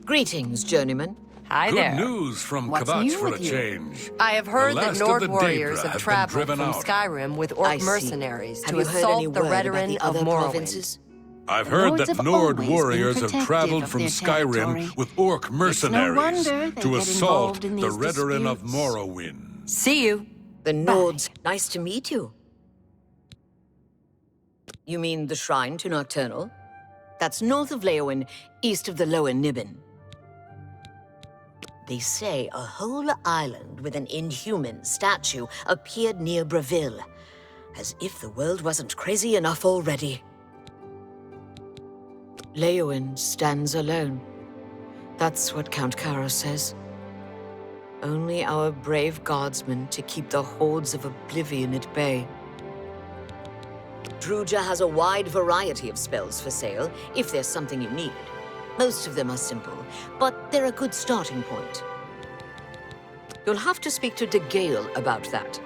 Greetings, journeyman. Hi Good there. news from What's Kabach new for a with you? change. I have heard The that last of Nord the warriors Daebra have have been traveled driven from out. Skyrim with I Orc see. mercenaries Have to you heard any assault the word about Redoran the of other Morrowind. provinces? I've The heard lords that have Nord always been warriors have protective traveled of from their Skyrim territory. with Orc mercenaries wonder they to get assault involved in the these Redoran of disputes. Morrowind. See you. The Nords. Nice to meet you. You mean the shrine to Nocturnal? That's north of Lewayiin, east of the Lower Niben. They say a whole island with an inhuman statue appeared near Breville, as if the world wasn't crazy enough already. Lewayiin stands alone. That's what Count Kara says. Only our brave guardsmen to keep the hordes of Oblivion at bay. Druja has a wide variety of spells for sale, if there's something you need. Most of them are simple, but they're a good starting point. You'll have to speak to Dagail about that.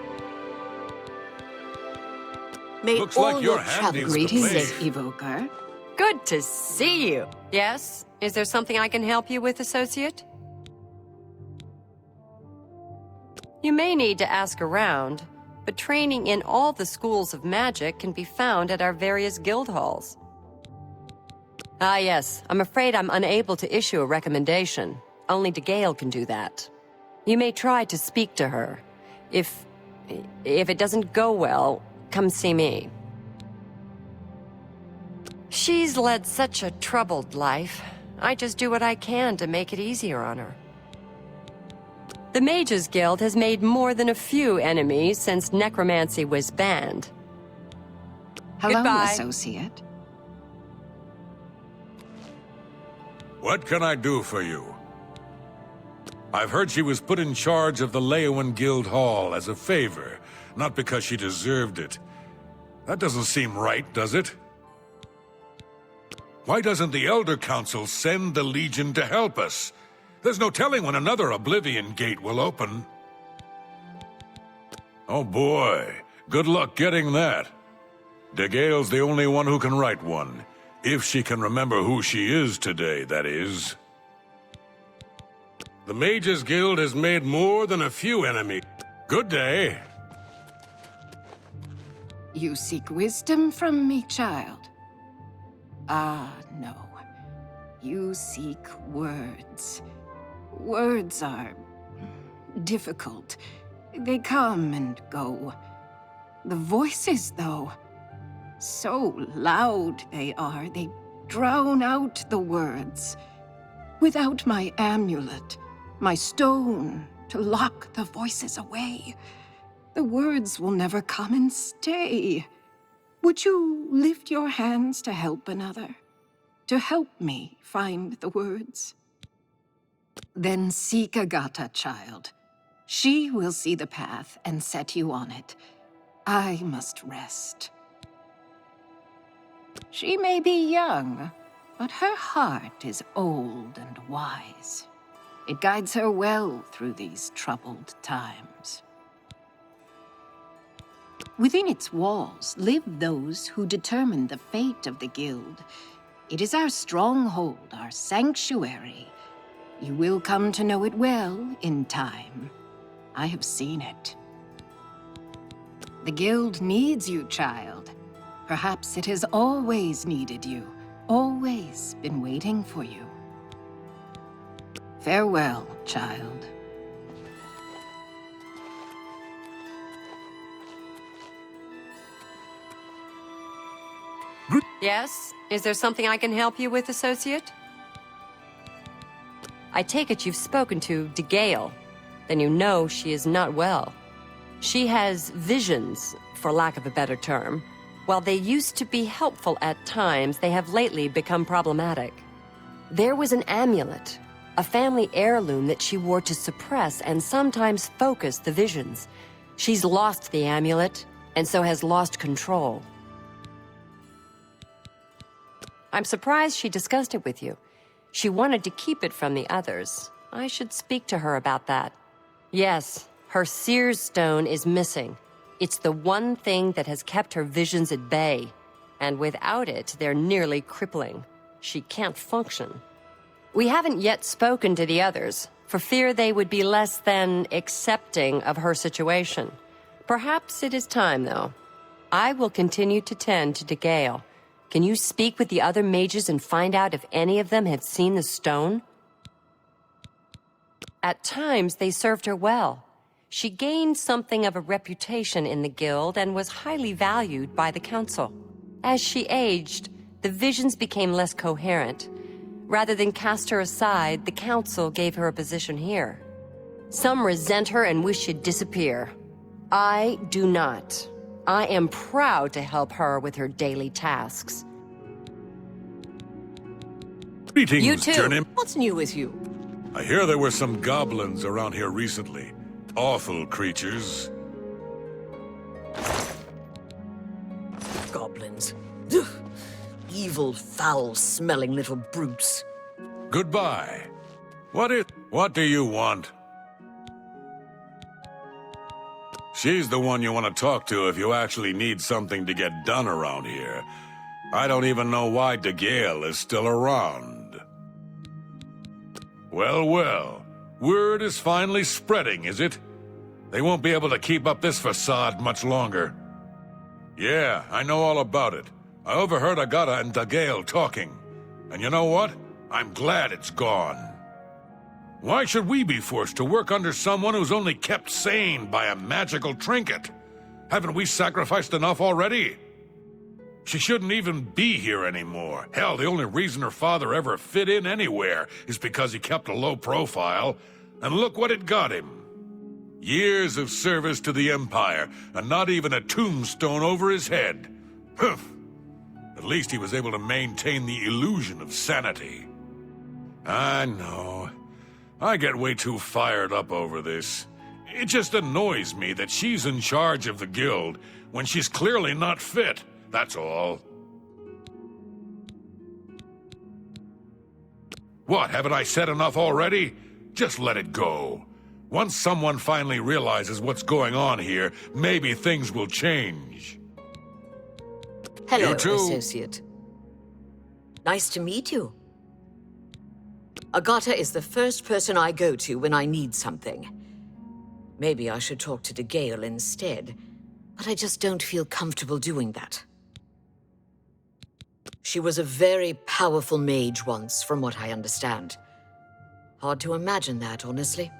May Looks all like you're your handy travels with the be blade. safe. Evoker. Good to see you. Yes? Is there something I can help you with, Associate? You may need to ask around, but training in all the schools of magic can be found at our various guild halls. Ah, yes. I'm afraid I'm unable to issue a recommendation. Only Dagail can do that. You may try to speak to her. If it doesn't go well, come see me. She's led such a troubled life. I just do what I can to make it easier on her. The Mages Guild has made more than a few enemies since necromancy was banned. Hello, Goodbye. associate. What can I do for you? I've heard she was put in charge of the Lewayiin Guild Hall as a favor, not because she deserved it. That doesn't seem right, does it? Why doesn't the Elder Council send the Legion to help us? There's no telling when another Oblivion gate will open. Oh boy, good luck getting that. Dagail's the only one who can write one. If she can remember who she is today, that is. The Mages Guild has made more than a few enemies. Good day. You seek wisdom from me, child? Ah, no. You seek words. Words are difficult. They come and go. The voices, though, so loud they are, they drown out the words. Without my amulet, my stone to lock the voices away, the words will never come and stay. Would you lift your hands to help another? To help me find the words? Then seek Agata, child. She will see the path and set you on it. I must rest. She may be young, but her heart is old and wise. It guides her well through these troubled times. Within its walls live those who determine the fate of the guild. It is our stronghold, our sanctuary. You will come to know it well in time. I have seen it. The guild needs you, child. Perhaps it has always needed you, always been waiting for you. Farewell, child. Yes? Is there something I can help you with, Associate? I take it you've spoken to Dagail. Then you know she is not well. She has visions, for lack of a better term. While they used to be helpful at times, they have lately become problematic. There was an amulet, a family heirloom that she wore to suppress and sometimes focus the visions. She's lost the amulet, and so has lost control. I'm surprised she discussed it with you. She wanted to keep it from the others. I should speak to her about that. Yes, her Seer's Stone is missing. It's the one thing that has kept her visions at bay. And without it, they're nearly crippling. She can't function. We haven't yet spoken to the others, for fear they would be less than accepting of her situation. Perhaps it is time, though. I will continue to tend to Dagail. Can you speak with the other mages and find out if any of them had seen the stone? At times, they served her well. She gained something of a reputation in the guild and was highly valued by the council. As she aged, the visions became less coherent. Rather than cast her aside, the council gave her a position here. Some resent her and wish she'd disappear. I do not. I am proud to help her with her daily tasks. Greetings, You too. Journey. What's new with you? I hear there were some goblins around here recently. Awful creatures. Goblins. Ugh. Evil, foul-smelling little brutes. Goodbye. What do you want? She's the one you want to talk to if you actually need something to get done around here. I don't even know why Dagail is still around. Well, well. Word is finally spreading, is it? They won't be able to keep up this facade much longer. Yeah, I know all about it. I overheard Agata and Dagail talking. And you know what? I'm glad it's gone. Why should we be forced to work under someone who's only kept sane by a magical trinket? Haven't we sacrificed enough already? She shouldn't even be here anymore. Hell, the only reason her father ever fit in anywhere is because he kept a low profile. And look what it got him. Years of service to the Empire, and not even a tombstone over his head. Humph. At least he was able to maintain the illusion of sanity. I know. I get way too fired up over this. It just annoys me that she's in charge of the guild when she's clearly not fit, that's all. What, haven't I said enough already? Just let it go. Once someone finally realizes what's going on here, maybe things will change. Hello, You too. associate. Nice to meet you. Agata is the first person I go to when I need something. Maybe I should talk to Dagail instead, but I just don't feel comfortable doing that. She was a very powerful mage once, from what I understand. Hard to imagine that, honestly.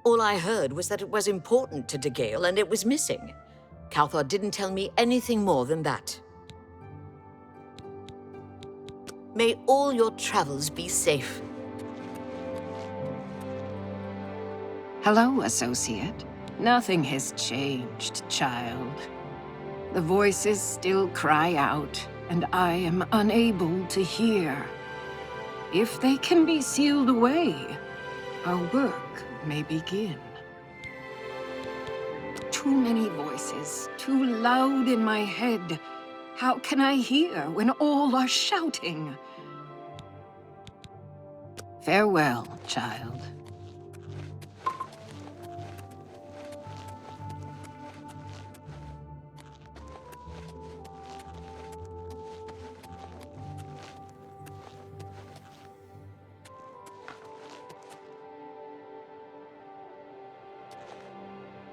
All I heard was that it was important to Dagail and it was missing. Calthar didn't tell me anything more than that. May all your travels be safe. Hello, associate. Nothing has changed, child. The voices still cry out, and I am unable to hear. If they can be sealed away, our work may begin. Too many voices, too loud in my head. How can I hear when all are shouting? Farewell, child.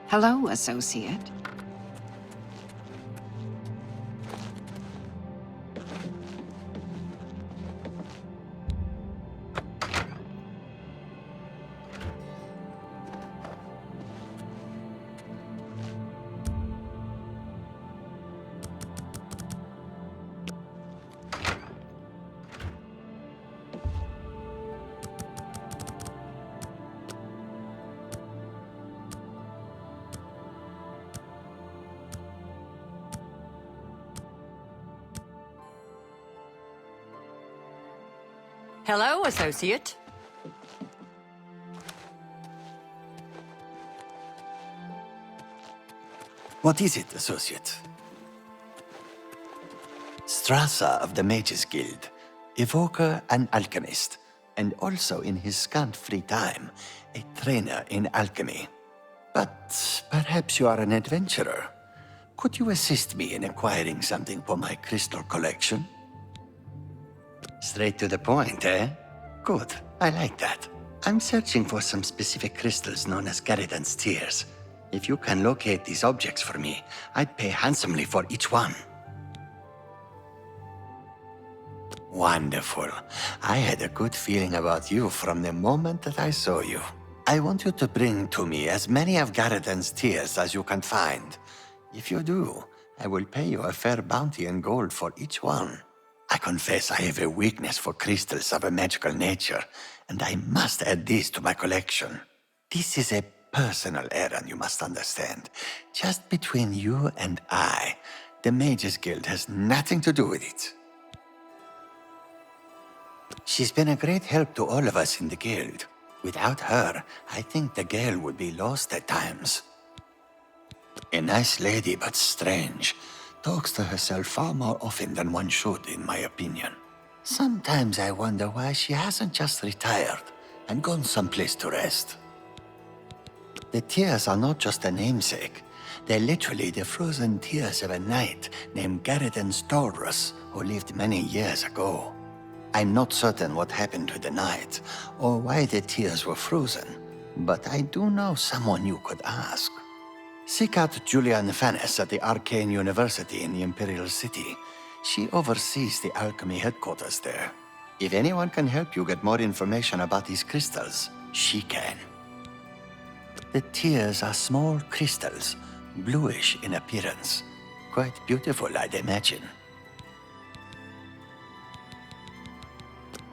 Hello, associate. Hello, associate. What is it, associate? Strasza of the Mages Guild, evoker and alchemist, and also in his scant free time, a trainer in alchemy. But perhaps you are an adventurer. Could you assist me in acquiring something for my crystal collection? Straight to the point, eh? Good, I like that. I'm searching for some specific crystals known as Garidan's Tears. If you can locate these objects for me, I'd pay handsomely for each one. Wonderful. I had a good feeling about you from the moment that I saw you. I want you to bring to me as many of Garidan's Tears as you can find. If you do, I will pay you a fair bounty in gold for each one. I confess I have a weakness for crystals of a magical nature, and I must add these to my collection. This is a personal errand, you must understand. Just between you and I. The Mages Guild has nothing to do with it. She's been a great help to all of us in the guild. Without her, I think Dagail would be lost at times. A nice lady, but strange. Talks to herself far more often than one should, in my opinion. Sometimes I wonder why she hasn't just retired and gone someplace to rest. The tears are not just a namesake. They're literally the frozen tears of a knight named Garidan Stolrus, who lived many years ago. I'm not certain what happened to the knight, or why the tears were frozen, but I do know someone you could ask. Seek out Julian Fannis at the Arcane University in the Imperial City. She oversees the alchemy headquarters there. If anyone can help you get more information about these crystals, she can. The tears are small crystals, bluish in appearance. Quite beautiful, I'd imagine.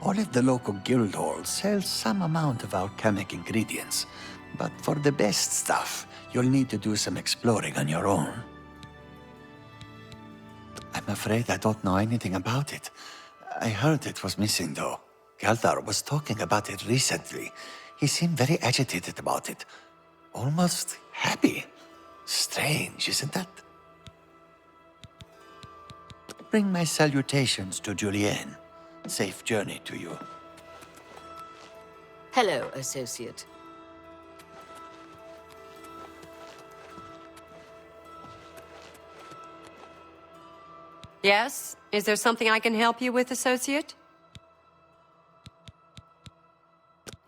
All of the local guild halls sell some amount of alchemic ingredients, but for the best stuff, you'll need to do some exploring on your own. I'm afraid I don't know anything about it. I heard it was missing, though. Galdar was talking about it recently. He seemed very agitated about it. Almost happy. Strange, isn't that? Bring my salutations to Julienne. Safe journey to you. Hello, Associate. Yes? Is there something I can help you with, Associate?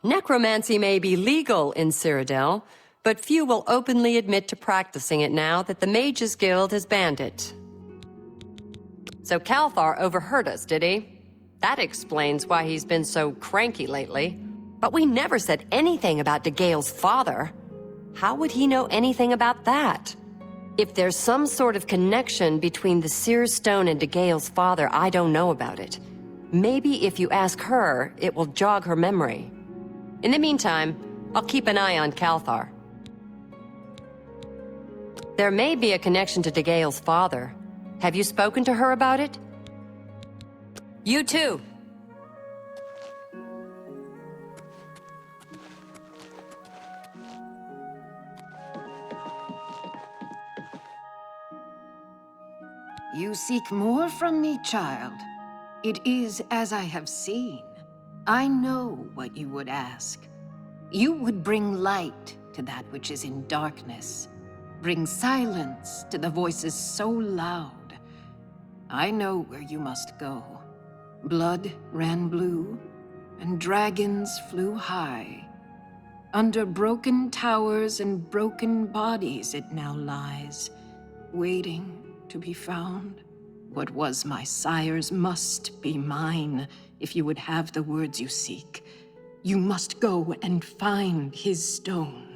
Necromancy may be legal in Cyrodiil, but few will openly admit to practicing it now that the Mages Guild has banned it. So Calthar overheard us, did he? That explains why he's been so cranky lately. But we never said anything about Dagail's father. How would he know anything about that? If there's some sort of connection between the Seer Stone and Dagail's father, I don't know about it. Maybe if you ask her, it will jog her memory. In the meantime, I'll keep an eye on Calthar. There may be a connection to Dagail's father. Have you spoken to her about it? You too. You seek more from me, child. It is as I have seen. I know what you would ask. You would bring light to that which is in darkness. Bring silence to the voices so loud. I know where you must go. Blood ran blue, and dragons flew high. Under broken towers and broken bodies it now lies, waiting to be found. What was my sire's must be mine, if you would have the words you seek. You must go and find his stone.